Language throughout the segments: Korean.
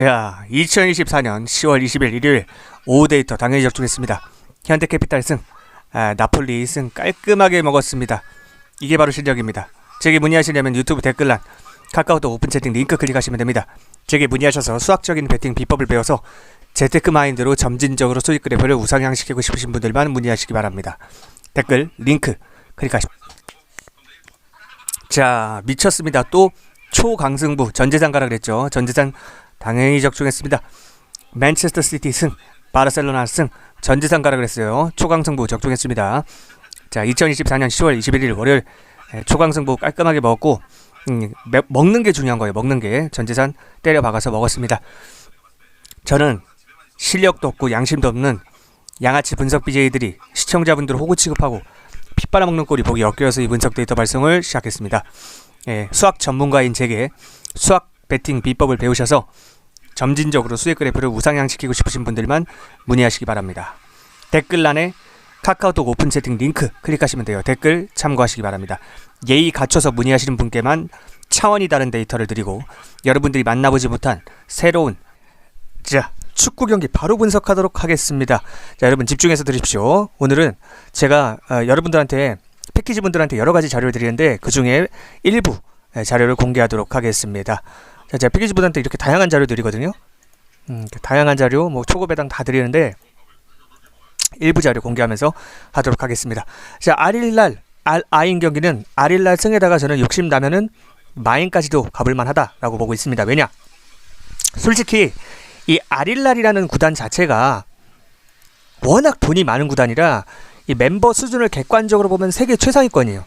야, 2024년 10월 20일 일요일 오후 데이터 당연히 접종했습니다. 현대캐피탈 승, 나폴리 승 깔끔하게 먹었습니다. 이게 바로 실력입니다. 제게 문의하시려면 유튜브 댓글란, 카카오톡 오픈 채팅 링크 클릭하시면 됩니다. 제게 문의하셔서 수학적인 배팅 비법을 배워서 재테크 마인드로 점진적으로 수익 그래프를 우상향시키고 싶으신 분들만 문의하시기 바랍니다. 댓글 링크 클릭하십시오. 자, 미쳤습니다. 또 초강승부 전재산 가라 그랬죠. 전재산 당연히 적중했습니다. 맨체스터 시티 승, 바르셀로나 승, 전재산 가라 그랬어요. 초강승부 적중했습니다. 자, 2024년 10월 21일 월요일 초강승부 깔끔하게 먹었고, 먹는 게 중요한 거예요. 먹는 게 전재산 때려 박아서 먹었습니다. 저는 실력도 없고 양심도 없는 양아치 분석 BJ들이 시청자분들을 호구 취급하고 피 빨아먹는 꼴이 보기 역겨워서 이 분석 데이터 발송을 시작했습니다. 수학 전문가인 제게 수학 배팅 비법을 배우셔서 점진적으로 수익 그래프를 우상향시키고 싶으신 분들만 문의하시기 바랍니다. 댓글란에 카카오톡 오픈 채팅 링크 클릭하시면 돼요. 댓글 참고하시기 바랍니다. 예의 갖춰서 문의하시는 분께만 차원이 다른 데이터를 드리고, 여러분들이 만나보지 못한 새로운 축구 경기 바로 분석하도록 하겠습니다. 자, 여러분 집중해서 들으십시오. 오늘은 제가 여러분들한테, 패키지 분들한테 여러 가지 자료를 드리는데 그 중에 일부 자료를 공개하도록 하겠습니다. 자, 제가 패키지 분들한테 이렇게 다양한 자료 드리거든요. 다양한 자료, 초고 배당 다 드리는데 일부 자료 공개하면서 하도록 하겠습니다. 자, 아릴날 아인 경기는 아릴날 승에다가 저는 욕심 나면은 마인까지도 가볼만 하다라고 보고 있습니다. 왜냐? 솔직히 이 아릴날이라는 구단 자체가 워낙 돈이 많은 구단이라 이 멤버 수준을 객관적으로 보면 세계 최상위권이에요.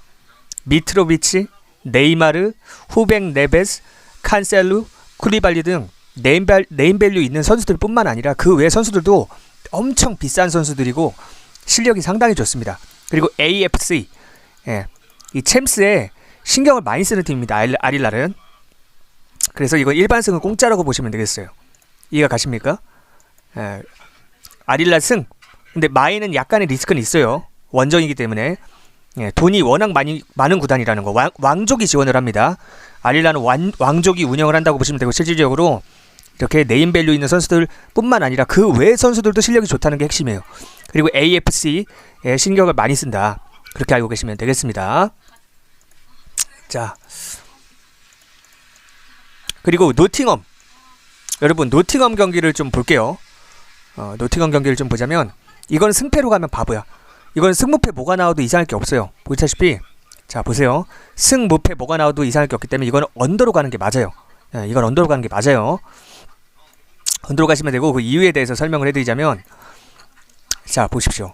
미트로비치, 네이마르, 후백 네베스, 칸셀루, 쿠리발리 등 네임밸류 있는 선수들 뿐만 아니라 그 외 선수들도 엄청 비싼 선수들이고 실력이 상당히 좋습니다. 그리고 AFC, 이 챔스에 신경을 많이 쓰는 팀입니다. 아릴날은. 그래서 이거 일반승은 공짜라고 보시면 되겠어요. 이해가 가십니까? 아릴날 승. 근데 마인은 약간의 리스크는 있어요. 원정이기 때문에. 돈이 워낙 많은 구단이라는 거. 왕족이 지원을 합니다. 아릴날은 왕족이 운영을 한다고 보시면 되고, 실질적으로 이렇게 네임밸류 있는 선수들 뿐만 아니라 그 외 선수들도 실력이 좋다는 게 핵심이에요. 그리고 AFC에 신경을 많이 쓴다. 그렇게 알고 계시면 되겠습니다. 자, 그리고 노팅엄. 여러분, 노팅엄 경기를 좀 볼게요. 노팅엄 경기를 좀 보자면, 이건 승패로 가면 바보야. 이건 승무패 뭐가 나와도 이상할 게 없어요. 보시다시피, 자, 보세요. 승무패 뭐가 나와도 이상할 게 없기 때문에 이건 언더로 가는 게 맞아요. 이건 언더로 가는 게 맞아요. 언더로 가시면 되고, 그 이유에 대해서 설명을 해드리자면, 자, 보십시오.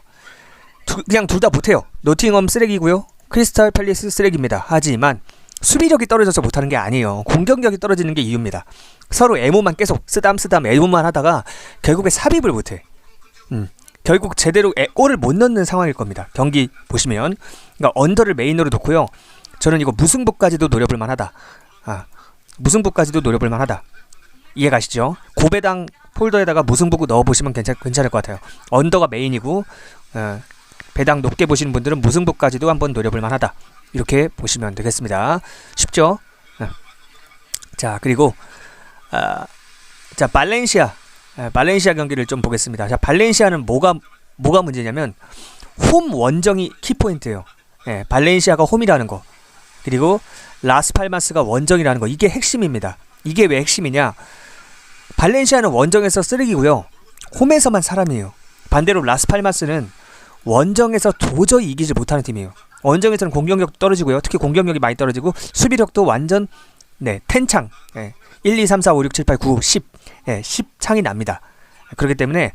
그냥 둘 다 못해요. 노팅엄 쓰레기고요, 크리스탈 팰리스 쓰레기입니다. 하지만 수비력이 떨어져서 못하는 게 아니에요. 공격력이 떨어지는 게 이유입니다. 서로 애모만 계속 쓰담 애모만 하다가 결국에 삽입을 못해. 결국 제대로 골을 못 넣는 상황일 겁니다. 경기 보시면. 그러니까 언더를 메인으로 놓고요, 저는 이거 무승부까지도 노려볼 만하다. 무승부까지도 노려볼 만하다. 이해 가시죠? 고배당 폴더에다가 무승부 넣어보시면 괜찮을 것 같아요. 언더가 메인이고, 배당 높게 보시는 분들은 무승부까지도 한번 노려볼 만하다. 이렇게 보시면 되겠습니다. 쉽죠? 자, 그리고 자, 발렌시아 경기를 좀 보겠습니다. 자, 발렌시아는 뭐가 문제냐면 홈 원정이 키포인트예요. 발렌시아가 홈이라는 거, 그리고 라스팔마스가 원정이라는 거, 이게 핵심입니다. 이게 왜 핵심이냐? 발렌시아는 원정에서 쓰레기고요, 홈에서만 사람이에요. 반대로 라스팔마스는 원정에서 도저히 이기지 못하는 팀이에요. 원정에서는 공격력도 떨어지고요, 특히 공격력이 많이 떨어지고 수비력도 완전 텐창, 1, 2, 3, 4, 5, 6, 7, 8, 9, 10 10창이 납니다. 그렇기 때문에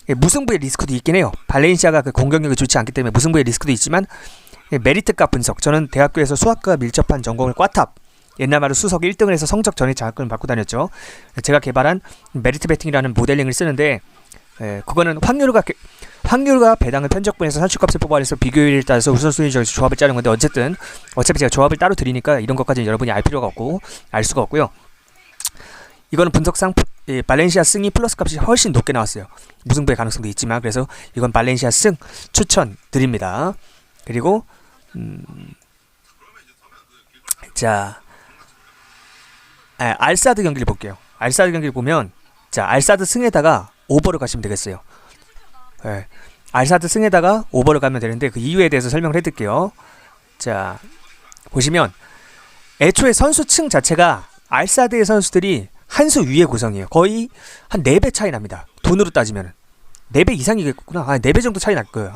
무승부의 리스크도 있긴 해요. 발렌시아가 그 공격력이 좋지 않기 때문에 무승부의 리스크도 있지만, 메리트값 분석, 저는 대학교에서 수학과 밀접한 전공을 꽈탑, 옛날 말로 수석 1등을 해서 성적 전에 장학금을 받고 다녔죠. 제가 개발한 메리트 베팅이라는 모델링을 쓰는데, 그거는 확률과 배당을 편적분해서 산출값을 뽑아내서 비교율에 따라서 우선순위적으로 조합을 짜는 건데, 어차피 제가 조합을 따로 드리니까 이런 것까지는 여러분이 알 필요가 없고 알 수가 없고요. 이거는 분석상 발렌시아 승이 플러스 값이 훨씬 높게 나왔어요. 무승부의 가능성도 있지만, 그래서 이건 발렌시아 승 추천드립니다. 그리고 자, 알사드 경기를 볼게요. 알사드 경기를 보면 자, 알사드 승에다가 오버를 가시면 되겠어요. 예. 알사드 승에다가 오버를 가면 되는데 그 이유에 대해서 설명을 해드릴게요. 자, 보시면 애초에 선수층 자체가 알사드의 선수들이 한 수 위의 구성이에요. 거의 한 4배 차이 납니다. 돈으로 따지면 4배 이상이겠구나. 4배 정도 차이 날 거예요.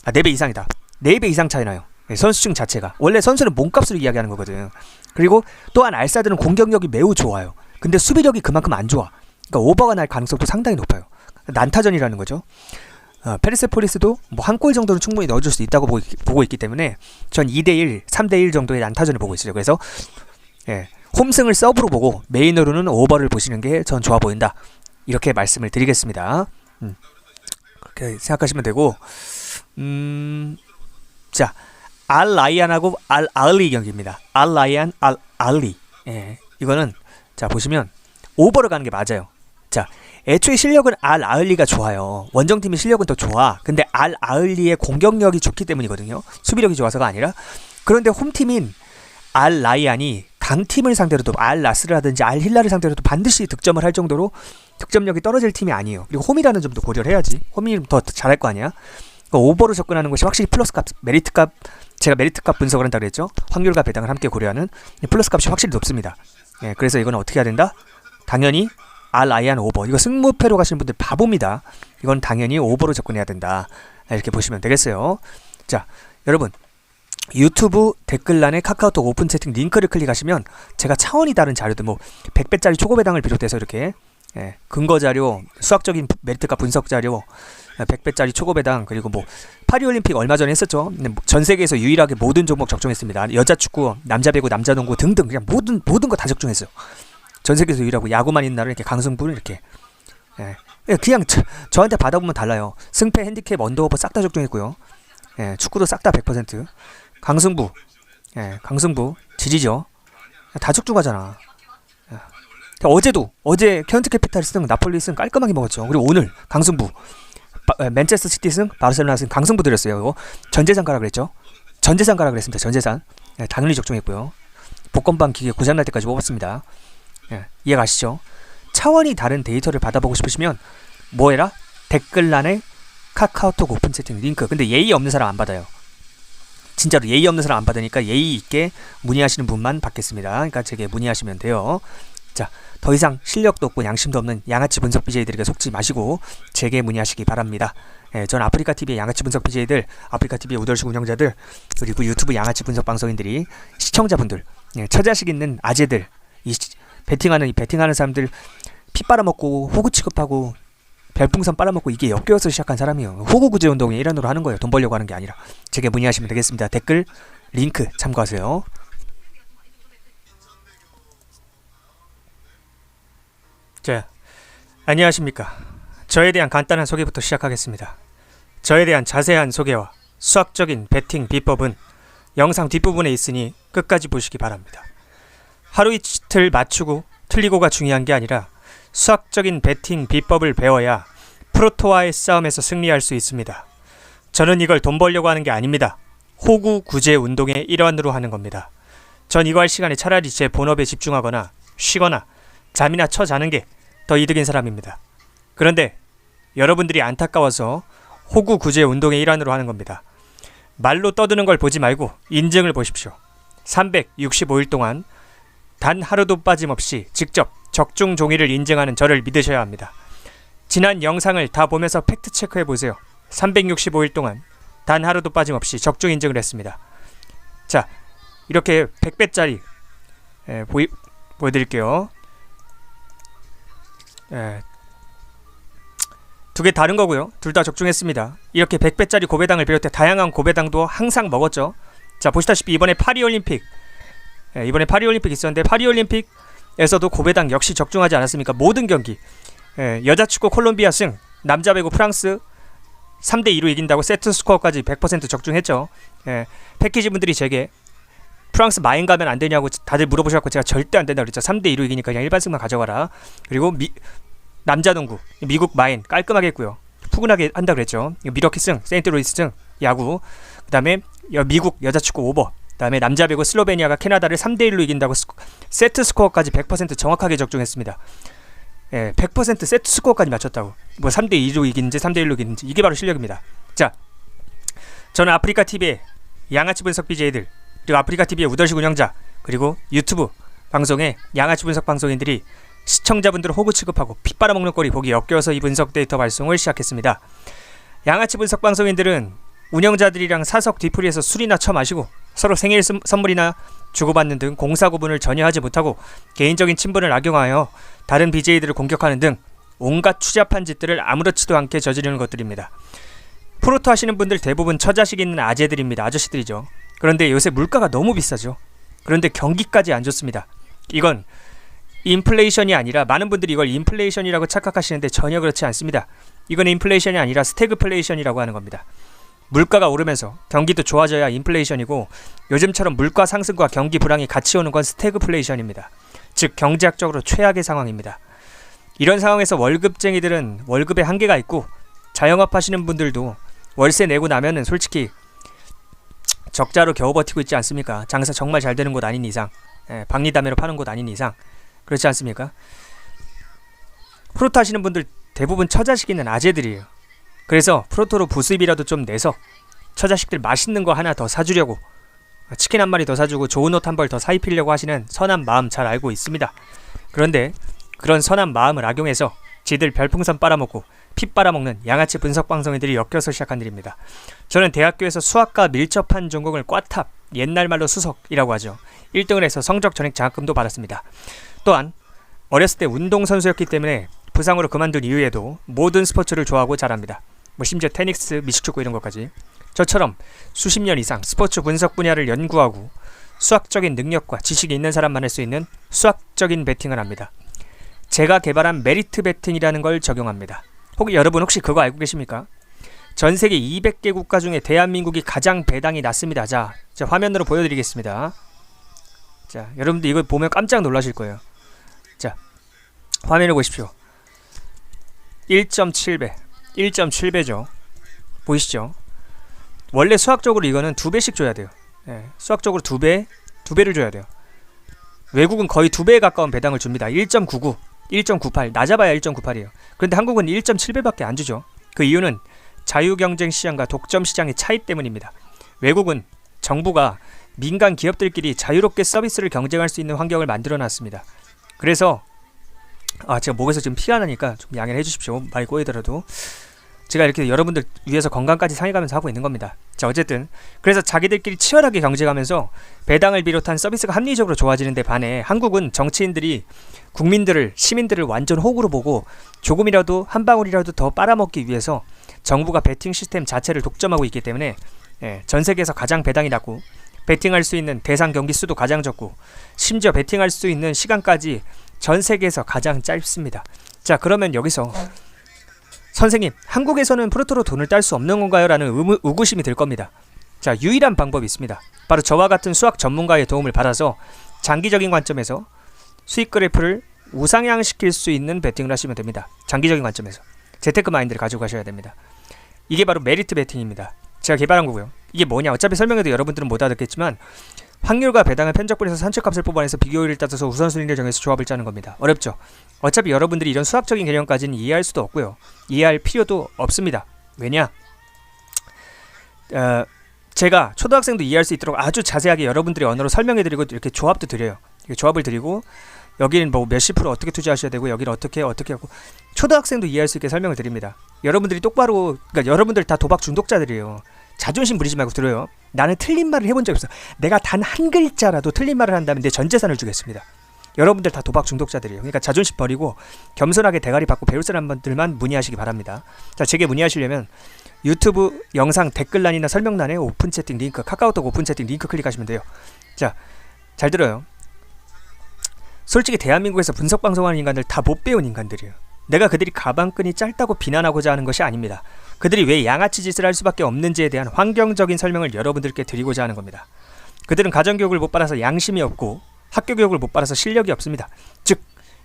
4배 이상이다. 4배 이상 차이 나요. 선수층 자체가. 원래 선수는 몸값으로 이야기하는 거거든. 그리고 또한 알사드는 공격력이 매우 좋아요. 근데 수비력이 그만큼 안 좋아. 그러니까 오버가 날 가능성도 상당히 높아요. 난타전이라는 거죠. 페르세포리스도 뭐 한 골 정도는 충분히 넣어줄 수 있다고 보고 있기 때문에 전 2대1, 3대1 정도의 난타전을 보고 있어요. 그래서 홈승을 서브로 보고 메인으로는 오버를 보시는 게 전 좋아 보인다. 이렇게 말씀을 드리겠습니다. 그렇게 생각하시면 되고, 자, 알 라이안하고 알 알리 경기입니다. 알 라이안, 알 알리. 이거는 자 보시면 오버를 가는 게 맞아요. 자, 애초에 실력은 알 아을리가 좋아요. 원정팀의 실력은 더 좋아. 근데 알 아을리의 공격력이 좋기 때문이거든요. 수비력이 좋아서가 아니라. 그런데 홈팀인 알 라이안이 강팀을 상대로도 알 나스르라든지 알 힐라를 상대로도 반드시 득점을 할 정도로 득점력이 떨어질 팀이 아니에요. 그리고 홈이라는 점도 고려를 해야지. 홈이 더 잘할 거 아니야. 그러니까 오버로 접근하는 것이 확실히 플러스값, 메리트값, 제가 메리트값 분석을 한다고 그랬죠. 확률과 배당을 함께 고려하는 플러스값이 확실히 높습니다. 그래서 이건 어떻게 해야 된다? 당연히 알 라이안 오버. 이거 승무패로 가시는 분들 바보입니다. 이건 당연히 오버로 접근해야 된다. 이렇게 보시면 되겠어요. 자, 여러분 유튜브 댓글란에 카카오톡 오픈 채팅 링크를 클릭하시면 제가 차원이 다른 자료들 뭐 100배짜리 초고배당을 비롯해서 이렇게 근거 자료, 수학적인 메리트값 분석 자료, 100배짜리 초고배당, 그리고 뭐 파리올림픽 얼마 전에 했었죠. 전 세계에서 유일하게 모든 종목 적중했습니다. 여자 축구, 남자 배구, 남자 농구 등등 그냥 모든 거 다 적중했어요. 전 세계에서 유일하고 야구만 있는 날은 이렇게 강승부를 이렇게 그냥 저한테 받아보면 달라요. 승패, 핸디캡, 언더오버 싹 다 적중했고요. 축구도 싹 다 100%. 강승부, 강승부 지지죠. 다 적중하잖아. 어제 켄트 캐피탈 승, 나폴리 승 깔끔하게 먹었죠. 그리고 오늘 강승부, 맨체스터 시티 승, 바르셀로나 승 강승부 드렸어요. 이거 전재산 가라 그랬죠. 전재산 가라 그랬습니다. 전재산. 당연히 적중했고요. 복권방 기계 고장날 때까지 뽑았습니다. 이해 가시죠? 차원이 다른 데이터를 받아보고 싶으시면 뭐해라? 댓글란에 카카오톡 오픈 채팅 링크. 근데 예의 없는 사람 안 받아요. 진짜로 예의 없는 사람 안 받으니까 예의 있게 문의하시는 분만 받겠습니다. 그러니까 제게 문의하시면 돼요. 자, 더 이상 실력도 없고 양심도 없는 양아치 분석 BJ들에게 속지 마시고 제게 문의하시기 바랍니다. 전 아프리카TV의 양아치 분석 BJ들, 아프리카TV의 우덜식 운영자들, 그리고 유튜브 양아치 분석 방송인들이 시청자분들, 처자식 있는 아재들, 베팅하는 사람들 피 빨아먹고 호구 취급하고 별풍선 빨아먹고 이게 엮여서 시작한 사람이에요. 호구 구제 운동의 일환으로 하는 거예요. 돈 벌려고 하는 게 아니라. 제게 문의하시면 되겠습니다. 댓글 링크 참고하세요. 자, 안녕하십니까. 저에 대한 간단한 소개부터 시작하겠습니다. 저에 대한 자세한 소개와 수학적인 베팅 비법은 영상 뒷부분에 있으니 끝까지 보시기 바랍니다. 하루 이틀 맞추고 틀리고가 중요한 게 아니라 수학적인 베팅 비법을 배워야 프로토와의 싸움에서 승리할 수 있습니다. 저는 이걸 돈 벌려고 하는 게 아닙니다. 호구 구제 운동의 일환으로 하는 겁니다. 전 이거 할 시간에 차라리 제 본업에 집중하거나 쉬거나 잠이나 자는 게 더 이득인 사람입니다. 그런데 여러분들이 안타까워서 호구 구제 운동의 일환으로 하는 겁니다. 말로 떠드는 걸 보지 말고 인증을 보십시오. 365일 동안 단 하루도 빠짐없이 직접 적중 종이를 인증하는 저를 믿으셔야 합니다. 지난 영상을 다 보면서 팩트 체크해 보세요. 365일 동안 단 하루도 빠짐없이 적중 인증을 했습니다. 자, 이렇게 100배짜리 보여드릴게요. 두 개 다른 거고요. 둘 다 적중했습니다. 이렇게 100배짜리 고배당을 비롯해 다양한 고배당도 항상 먹었죠. 자, 보시다시피 이번에 파리올림픽 있었는데 파리올림픽에서도 고배당 역시 적중하지 않았습니까? 모든 경기 여자축구 콜롬비아 승, 남자 배구 프랑스 3대2로 이긴다고 세트 스코어까지 100% 적중했죠. 패키지 분들이 제게 프랑스 마인 가면 안 되냐고 다들 물어보셔서 제가 절대 안 된다고 그랬죠. 3대2로 이기니까 그냥 일반승만 가져가라. 그리고 남자 농구 미국 마인 깔끔하게 했고요. 푸근하게 한다고 그랬죠. 미러키 승, 세인트루이스 승, 야구. 그 다음에 미국 여자축구 오버. 그 다음에 남자 배구 슬로베니아가 캐나다를 3대1로 이긴다고 세트 스코어까지 100% 정확하게 적중했습니다. 100% 세트 스코어까지 맞췄다고. 뭐 3대2로 이기는지 3대1로 이기는지 이게 바로 실력입니다. 자, 저는 아프리카TV의 양아치 분석 BJ들, 그리고 아프리카TV의 우더식 운영자, 그리고 유튜브 방송의 양아치 분석 방송인들이 시청자분들을 호구 취급하고 핏바라먹는 꼴이 보기 역겨워서 이 분석 데이터 발송을 시작했습니다. 양아치 분석 방송인들은 운영자들이랑 사석 뒤풀이에서 술이나 처마시고 서로 생일 선물이나 주고받는 등 공사 구분을 전혀 하지 못하고 개인적인 친분을 악용하여 다른 BJ들을 공격하는 등 온갖 추잡한 짓들을 아무렇지도 않게 저지르는 것들입니다. 프로토 하시는 분들 대부분 처자식 있는 아재들입니다. 아저씨들이죠. 그런데 요새 물가가 너무 비싸죠. 그런데 경기까지 안 좋습니다. 이건 인플레이션이 아니라, 많은 분들이 이걸 인플레이션이라고 착각하시는데 전혀 그렇지 않습니다. 이건 인플레이션이 아니라 스태그플레이션이라고 하는 겁니다. 물가가 오르면서 경기도 좋아져야 인플레이션이고, 요즘처럼 물가 상승과 경기 불황이 같이 오는 건 스태그플레이션입니다. 즉 경제학적으로 최악의 상황입니다. 이런 상황에서 월급쟁이들은 월급에 한계가 있고, 자영업 하시는 분들도 월세 내고 나면은 솔직히 적자로 겨우 버티고 있지 않습니까? 장사 정말 잘 되는 곳 아닌 이상, 박리담회로 파는 곳 아닌 이상, 그렇지 않습니까? 프로토 하시는 분들 대부분 처자식 있는 아재들이에요. 그래서 프로토로 부수입이라도 좀 내서 처자식들 맛있는 거 하나 더 사주려고, 치킨 한 마리 더 사주고 좋은 옷 한 벌 더 사입히려고 하시는 선한 마음 잘 알고 있습니다. 그런데 그런 선한 마음을 악용해서 지들 별풍선 빨아먹고 피 빨아먹는 양아치 분석방송인들이 엮여서 시작한 일입니다. 저는 대학교에서 수학과 밀접한 전공을 꽈탑, 옛날 말로 수석이라고 하죠. 1등을 해서 성적 전액 장학금도 받았습니다. 또한 어렸을 때 운동선수였기 때문에 부상으로 그만둔 이후에도 모든 스포츠를 좋아하고 잘합니다. 뭐 심지어 테니스, 미식축구 이런 것까지. 저처럼 수십 년 이상 스포츠 분석 분야를 연구하고 수학적인 능력과 지식이 있는 사람만 할 수 있는 수학적인 베팅을 합니다. 제가 개발한 메리트 베팅이라는 걸 적용합니다. 여러분 혹시 그거 알고 계십니까? 전 세계 200개 국가 중에 대한민국이 가장 배당이 낮습니다. 자, 화면으로 보여드리겠습니다. 자, 여러분들 이거 보면 깜짝 놀라실 거예요. 자, 화면을 보십시오. 1.7배, 1.7배죠. 보이시죠? 원래 수학적으로 이거는 2배씩 줘야 돼요. 수학적으로 2배를 줘야 돼요. 외국은 거의 2배에 가까운 배당을 줍니다. 1.99, 1.98, 낮아봐야 1.98이에요. 그런데 한국은 1.7배밖에 안 주죠. 그 이유는 자유경쟁 시장과 독점 시장의 차이 때문입니다. 외국은 정부가 민간 기업들끼리 자유롭게 서비스를 경쟁할 수 있는 환경을 만들어 놨습니다. 그래서 제가 목에서 지금 피가 나니까 좀 양해를 해주십시오. 말이 꼬이더라도 제가 이렇게 여러분들 위해서 건강까지 상해가면서 하고 있는 겁니다. 자, 어쨌든 그래서 자기들끼리 치열하게 경쟁하면서 배당을 비롯한 서비스가 합리적으로 좋아지는데 반해 한국은 정치인들이 국민들을, 시민들을 완전 호구로 보고 조금이라도 한 방울이라도 더 빨아먹기 위해서 정부가 베팅 시스템 자체를 독점하고 있기 때문에 전 세계에서 가장 배당이 낮고 베팅할 수 있는 대상 경기 수도 가장 적고 심지어 베팅할 수 있는 시간까지 전 세계에서 가장 짧습니다. 자, 그러면 여기서 선생님, 한국에서는 프로토로 돈을 딸 수 없는 건가요? 라는 의구심이 들 겁니다. 자, 유일한 방법이 있습니다. 바로 저와 같은 수학 전문가의 도움을 받아서 장기적인 관점에서 수익 그래프를 우상향시킬 수 있는 베팅을 하시면 됩니다. 장기적인 관점에서 재테크 마인드를 가지고 가셔야 됩니다. 이게 바로 메리트 베팅입니다. 제가 개발한 거고요. 이게 뭐냐, 어차피 설명해도 여러분들은 못 알아듣겠지만 확률과 배당을 편적분해서 산출값을 뽑아내서 비교율을 따져서 우선순위를 정해서 조합을 짜는 겁니다. 어렵죠? 어차피 여러분들이 이런 수학적인 개념까지는 이해할 수도 없고요. 이해할 필요도 없습니다. 왜냐? 제가 초등학생도 이해할 수 있도록 아주 자세하게 여러분들의 언어로 설명해드리고 이렇게 조합도 드려요. 조합을 드리고 여기는 뭐 몇십 프로 어떻게 투자하셔야 되고 여기는 어떻게 하고 초등학생도 이해할 수 있게 설명을 드립니다. 여러분들이 똑바로, 그러니까 여러분들 다 도박 중독자들이에요. 자존심 부리지 말고 들어요. 나는 틀린 말을 해본 적이 없어. 내가 단 한 글자라도 틀린 말을 한다면 내 전 재산을 주겠습니다. 여러분들 다 도박 중독자들이에요. 그러니까 자존심 버리고 겸손하게 대가리 받고 배울 사람들만 문의하시기 바랍니다. 자, 제게 문의하시려면 유튜브 영상 댓글란이나 설명란에 오픈 채팅 링크, 카카오톡 오픈 채팅 링크 클릭하시면 돼요. 자, 잘 들어요. 솔직히 대한민국에서 분석 방송하는 인간들 다 못 배운 인간들이에요. 내가 그들이 가방끈이 짧다고 비난하고자 하는 것이 아닙니다. 그들이 왜 양아치 짓을 할 수밖에 없는지에 대한 환경적인 설명을 여러분들께 드리고자 하는 겁니다. 그들은 가정교육을 못 받아서 양심이 없고 학교교육을 못 받아서 실력이 없습니다. 즉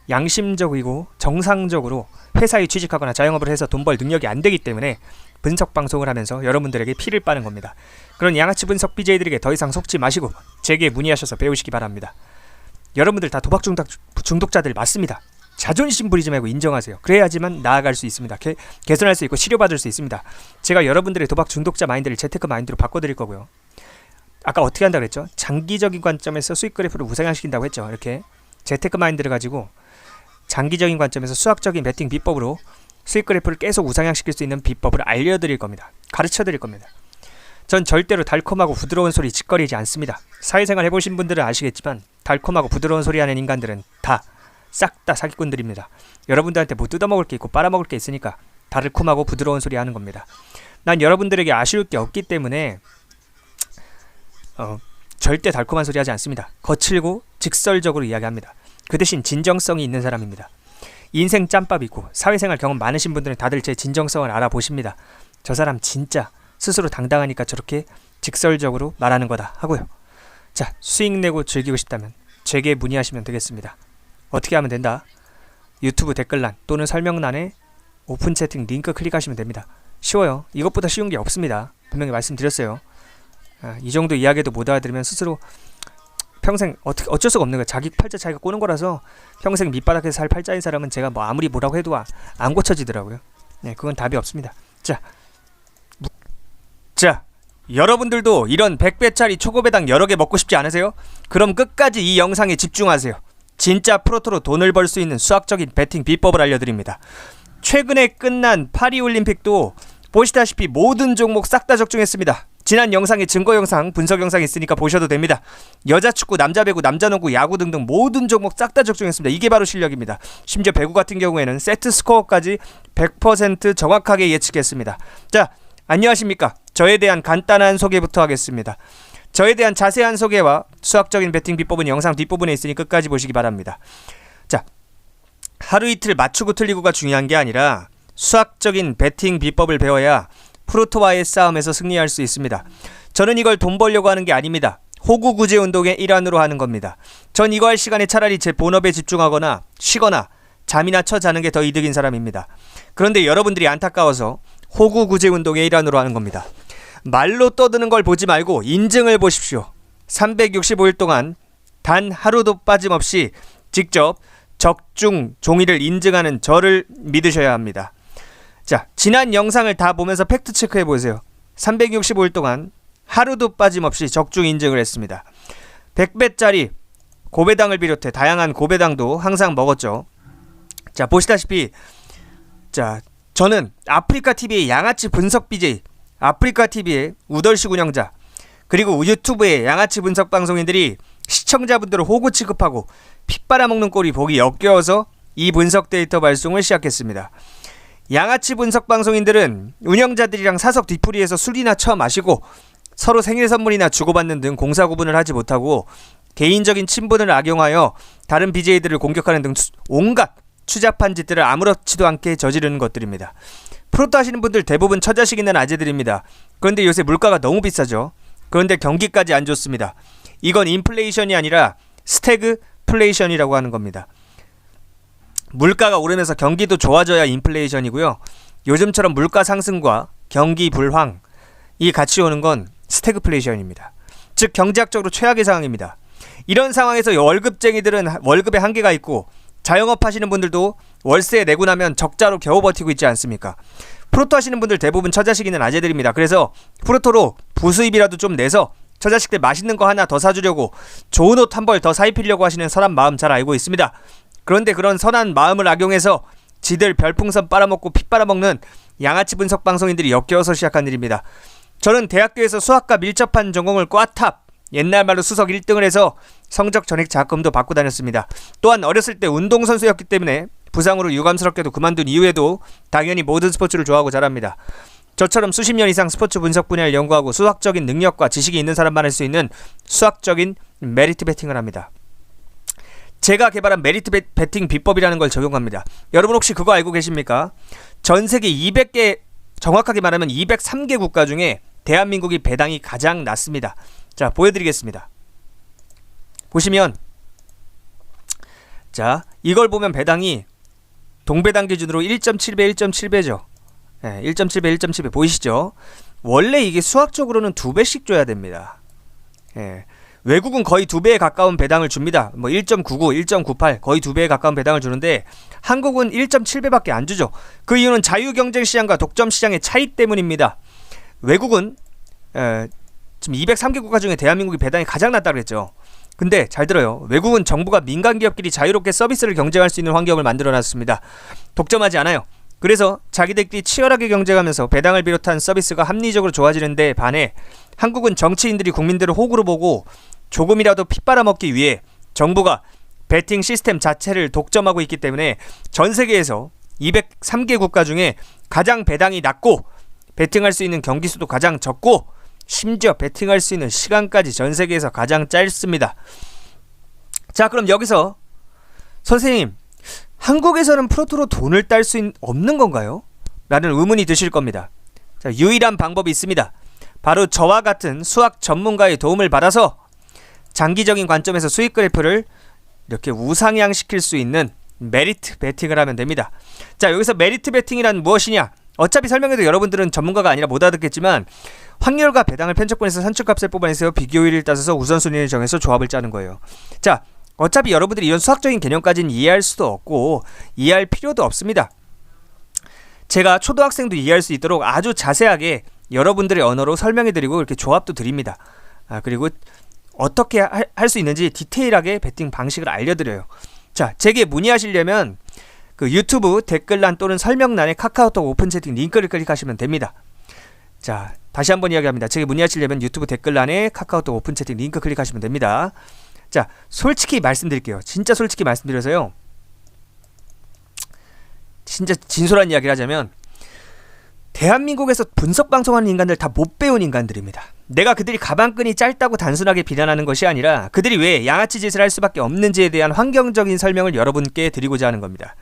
양심적이고 정상적으로 회사에 취직하거나 자영업을 해서 돈 벌 능력이 안 되기 때문에 분석방송을 하면서 여러분들에게 피를 빠는 겁니다. 그런 양아치 분석 BJ들에게 더 이상 속지 마시고 제게 문의하셔서 배우시기 바랍니다. 여러분들 다 도박 중독자들 맞습니다. 자존심 부리지 말고 인정하세요. 그래야지만 나아갈 수 있습니다. 개선할 수 있고 치료받을 수 있습니다. 제가 여러분들의 도박 중독자 마인드를 재테크 마인드로 바꿔드릴 거고요. 아까 어떻게 한다고 그랬죠? 장기적인 관점에서 수익 그래프를 우상향시킨다고 했죠. 이렇게 재테크 마인드를 가지고 장기적인 관점에서 수학적인 베팅 비법으로 수익 그래프를 계속 우상향시킬 수 있는 비법을 알려드릴 겁니다. 가르쳐드릴 겁니다. 전 절대로 달콤하고 부드러운 소리 짓거리지 않습니다. 사회생활 해보신 분들은 아시겠지만 달콤하고 부드러운 소리 하는 인간들은 싹 다 사기꾼들입니다. 여러분들한테 뭐 뜯어먹을 게 있고 빨아먹을 게 있으니까 달콤하고 부드러운 소리 하는 겁니다. 난 여러분들에게 아쉬울 게 없기 때문에 절대 달콤한 소리 하지 않습니다. 거칠고 직설적으로 이야기합니다. 그 대신 진정성이 있는 사람입니다. 인생 짬밥이고 사회생활 경험 많으신 분들은 다들 제 진정성을 알아보십니다. 저 사람 진짜 스스로 당당하니까 저렇게 직설적으로 말하는 거다 하고요. 자, 수익 내고 즐기고 싶다면 제게 문의하시면 되겠습니다. 어떻게 하면 된다? 유튜브 댓글란 또는 설명란에 오픈 채팅 링크 클릭하시면 됩니다. 쉬워요. 이것보다 쉬운 게 없습니다. 분명히 말씀드렸어요. 이 정도 이야기도 못 알아들으면 스스로 평생 어쩔 수가 없는 거예요. 자기 팔자 자기가 꼬는 거라서 평생 밑바닥에서 살 팔자인 사람은 제가 뭐 아무리 뭐라고 해도 안 고쳐지더라고요. 네, 그건 답이 없습니다. 자, 여러분들도 이런 100배짜리 초고배당 여러 개 먹고 싶지 않으세요? 그럼 끝까지 이 영상에 집중하세요. 진짜 프로토로 돈을 벌 수 있는 수학적인 베팅 비법을 알려드립니다. 최근에 끝난 파리올림픽도 보시다시피 모든 종목 싹 다 적중했습니다. 지난 영상에 증거 영상, 분석 영상이 있으니까 보셔도 됩니다. 여자 축구, 남자 배구, 남자 농구, 야구 등등 모든 종목 싹 다 적중했습니다. 이게 바로 실력입니다. 심지어 배구 같은 경우에는 세트 스코어까지 100% 정확하게 예측했습니다. 자, 안녕하십니까? 저에 대한 간단한 소개부터 하겠습니다. 저에 대한 자세한 소개와 수학적인 베팅 비법은 영상 뒷부분에 있으니 끝까지 보시기 바랍니다. 자, 하루 이틀 맞추고 틀리고가 중요한 게 아니라 수학적인 베팅 비법을 배워야 프로토와의 싸움에서 승리할 수 있습니다. 저는 이걸 돈 벌려고 하는 게 아닙니다. 호구 구제 운동의 일환으로 하는 겁니다. 전 이거 할 시간에 차라리 제 본업에 집중하거나 쉬거나 잠이나 자는 게 더 이득인 사람입니다. 그런데 여러분들이 안타까워서 호구 구제 운동의 일환으로 하는 겁니다. 말로 떠드는 걸 보지 말고 인증을 보십시오. 365일 동안 단 하루도 빠짐없이 직접 적중 종이를 인증하는 저를 믿으셔야 합니다. 자, 지난 영상을 다 보면서 팩트 체크해 보세요. 365일 동안 하루도 빠짐없이 적중 인증을 했습니다. 100배짜리 고배당을 비롯해 다양한 고배당도 항상 먹었죠. 자, 보시다시피 자, 저는 아프리카TV의 양아치 분석 BJ, 아프리카TV의 우덜식 운영자, 그리고 유튜브의 양아치 분석 방송인들이 시청자분들을 호구 취급하고 피 빨아먹는 꼴이 보기 역겨워서 이 분석 데이터 발송을 시작했습니다. 양아치 분석 방송인들은 운영자들이랑 사석 뒤풀이에서 술이나 처마시고 서로 생일 선물이나 주고받는 등 공사 구분을 하지 못하고 개인적인 친분을 악용하여 다른 BJ들을 공격하는 등 온갖 추잡한 짓들을 아무렇지도 않게 저지르는 것들입니다. 프로토 하시는 분들 대부분 처자식 있는 아재들입니다. 그런데 요새 물가가 너무 비싸죠. 그런데 경기까지 안 좋습니다. 이건 인플레이션이 아니라 스태그플레이션이라고 하는 겁니다. 물가가 오르면서 경기도 좋아져야 인플레이션이고요. 요즘처럼 물가 상승과 경기 불황이 같이 오는 건 스태그플레이션입니다. 즉 경제학적으로 최악의 상황입니다. 이런 상황에서 월급쟁이들은 월급에 한계가 있고 자영업 하시는 분들도 월세 내고 나면 적자로 겨우 버티고 있지 않습니까? 프로토 하시는 분들 대부분 처자식 있는 아재들입니다. 그래서 프로토로 부수입이라도 좀 내서 처자식들 맛있는 거 하나 더 사주려고 좋은 옷 한 벌 더 사입히려고 하시는 선한 마음 잘 알고 있습니다. 그런데 그런 선한 마음을 악용해서 지들 별풍선 빨아먹고 피 빨아먹는 양아치 분석 방송인들이 역겨워서 시작한 일입니다. 저는 대학교에서 수학과 밀접한 전공을 꽈탑, 옛날 말로 수석 1등을 해서 성적 전액 장학금도 받고 다녔습니다. 또한 어렸을 때 운동선수였기 때문에 부상으로 유감스럽게도 그만둔 이후에도 당연히 모든 스포츠를 좋아하고 자랍니다. 저처럼 수십 년 이상 스포츠 분석 분야를 연구하고 수학적인 능력과 지식이 있는 사람만 할 수 있는 수학적인 메리트 베팅을 합니다. 제가 개발한 메리트 베팅 비법이라는 걸 적용합니다. 여러분 혹시 그거 알고 계십니까? 전 세계 200개, 정확하게 말하면 203개 국가 중에 대한민국이 배당이 가장 낮습니다. 자, 보여드리겠습니다. 보시면 자, 이걸 보면 배당이 동배당 기준으로 1.7배, 1.7배죠. 네, 1.7배, 1.7배 보이시죠? 원래 이게 수학적으로는 2배씩 줘야 됩니다. 네, 외국은 거의 2배에 가까운 배당을 줍니다. 뭐 1.99, 1.98 거의 2배에 가까운 배당을 주는데 한국은 1.7배밖에 안 주죠. 그 이유는 자유경쟁시장과 독점시장의 차이 때문입니다. 외국은 지금 203개 국가 중에 대한민국이 배당이 가장 낮다고 했죠. 근데 잘 들어요. 외국은 정부가 민간 기업끼리 자유롭게 서비스를 경쟁할 수 있는 환경을 만들어놨습니다. 독점하지 않아요. 그래서 자기들끼리 치열하게 경쟁하면서 배당을 비롯한 서비스가 합리적으로 좋아지는 데 반해 한국은 정치인들이 국민들을 호구로 보고 조금이라도 피 빨아먹기 위해 정부가 베팅 시스템 자체를 독점하고 있기 때문에 전 세계에서 203개 국가 중에 가장 배당이 낮고 베팅할 수 있는 경기 수도 가장 적고 심지어 베팅할 수 있는 시간까지 전 세계에서 가장 짧습니다. 자, 그럼 여기서 선생님, 한국에서는 프로토로 돈을 딸 수 없는 건가요? 라는 의문이 드실 겁니다. 자, 유일한 방법이 있습니다. 바로 저와 같은 수학 전문가의 도움을 받아서 장기적인 관점에서 수익 그래프를 이렇게 우상향시킬 수 있는 메리트 베팅을 하면 됩니다. 자, 여기서 메리트 베팅이란 무엇이냐? 어차피 설명해도 여러분들은 전문가가 아니라 못 알아듣겠지만 확률과 배당을 편차권에서 산출값을 뽑아내서 비교율을 따져서 우선순위를 정해서 조합을 짜는 거예요. 자, 어차피 여러분들이 이런 수학적인 개념까지는 이해할 수도 없고 이해할 필요도 없습니다. 제가 초등학생도 이해할 수 있도록 아주 자세하게 여러분들의 언어로 설명해드리고 이렇게 조합도 드립니다. 그리고 어떻게 할 수 있는지 디테일하게 베팅 방식을 알려드려요. 자, 제게 문의하시려면 그 유튜브 댓글란 또는 설명란에 카카오톡 오픈 채팅 링크를 클릭하시면 됩니다. 자, 다시 한번 이야기합니다. 제게 문의하시려면 유튜브 댓글란에 카카오톡 오픈 채팅 링크 클릭하시면 됩니다. 자, 솔직히 말씀드릴게요. 진짜 솔직히 말씀드려서요. 진짜 진솔한 이야기를 하자면 대한민국에서 분석방송하는 인간들 다 못 배운 인간들입니다. 내가 그들이 가방끈이 짧다고 단순하게 비난하는 것이 아니라 그들이 왜 양아치 짓을 할 수밖에 없는지에 대한 환경적인 설명을 여러분께 드리고자 하는 겁니다.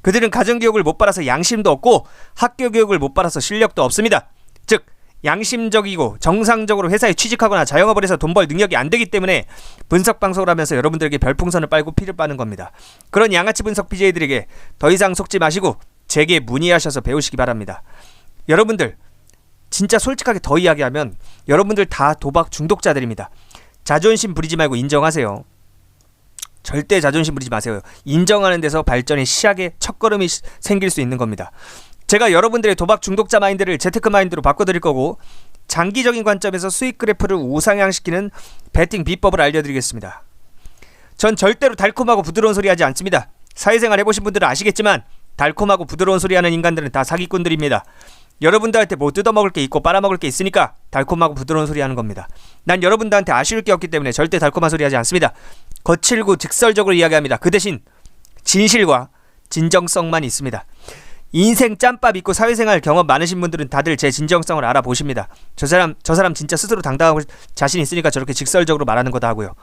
그들은 가정교육을 못 받아서 양심도 없고 학교교육을 못 받아서 실력도 없습니다. 즉 양심적이고 정상적으로 회사에 취직하거나 자영업을 해서 돈 벌 능력이 안 되기 때문에 분석방송을 하면서 여러분들에게 별풍선을 빨고 피를 빠는 겁니다. 그런 양아치 분석 BJ들에게 더 이상 속지 마시고 제게 문의하셔서 배우시기 바랍니다. 여러분들 진짜 솔직하게 더 이야기하면 여러분들 다 도박 중독자들입니다. 자존심 부리지 말고 인정하세요. 절대 자존심 부리지 마세요. 인정하는 데서 발전의 시작의 첫걸음이 생길 수 있는 겁니다. 제가 여러분들의 도박 중독자 마인드를 재테크 마인드로 바꿔드릴 거고 장기적인 관점에서 수익 그래프를 우상향시키는 베팅 비법을 알려드리겠습니다. 전 절대로 달콤하고 부드러운 소리 하지 않습니다. 사회생활 해보신 분들은 아시겠지만 달콤하고 부드러운 소리 하는 인간들은 다 사기꾼들입니다. 여러분들한테 뭐 뜯어먹을 게 있고 빨아먹을 게 있으니까 달콤하고 부드러운 소리 하는 겁니다. 난 여러분들한테 아쉬울 게 없기 때문에 절대 달콤한 소리 하지 않습니다. 거칠고 직설적으로 이야기합니다. 그 대신 진실과 진정성만 있습니다. 인생 짬밥 있고 사회생활 경험 많으신 분들은 다들 제 진정성을 알아보십니다. 저 사람 진짜 스스로 당당하고 자신 있으니까 저렇게 직설적으로 말하는 거다 하고요.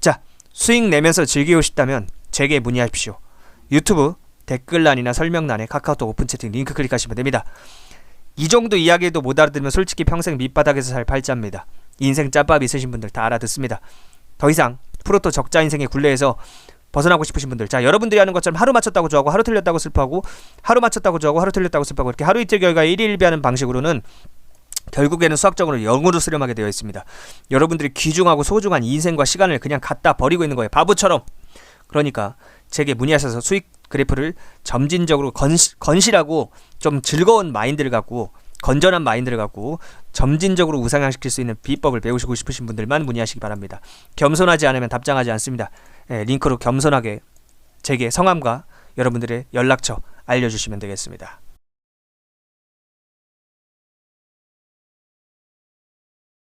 자, 수익 내면서 즐기고 싶다면 제게 문의하십시오. 유튜브 댓글란이나 설명란에 카카오톡 오픈 채팅 링크 클릭하시면 됩니다. 이 정도 이야기도 못 알아들으면 솔직히 평생 밑바닥에서 살 팔자입니다. 인생 짬밥 있으신 분들 다 알아듣습니다. 더 이상 프로토 적자 인생의 굴레에서 벗어나고 싶으신 분들, 자, 여러분들이 하는 것처럼 하루 맞췄다고 좋아하고 하루 틀렸다고 슬퍼하고 하루 맞췄다고 좋아하고 하루 틀렸다고 슬퍼하고 이렇게 하루 이틀 결과 일일비하는 방식으로는 결국에는 수학적으로 0으로 수렴하게 되어 있습니다. 여러분들이 귀중하고 소중한 인생과 시간을 그냥 갖다 버리고 있는 거예요. 바보처럼. 그러니까 제게 문의하셔서 수익 그래프를 점진적으로 건실하고 좀 즐거운 마인드를 갖고 건전한 마인드를 갖고 점진적으로 우상향시킬 수 있는 비법을 배우시고 싶으신 분들만 문의하시기 바랍니다. 겸손하지 않으면 답장하지 않습니다. 링크로 겸손하게 제게 성함과 여러분들의 연락처 알려주시면 되겠습니다.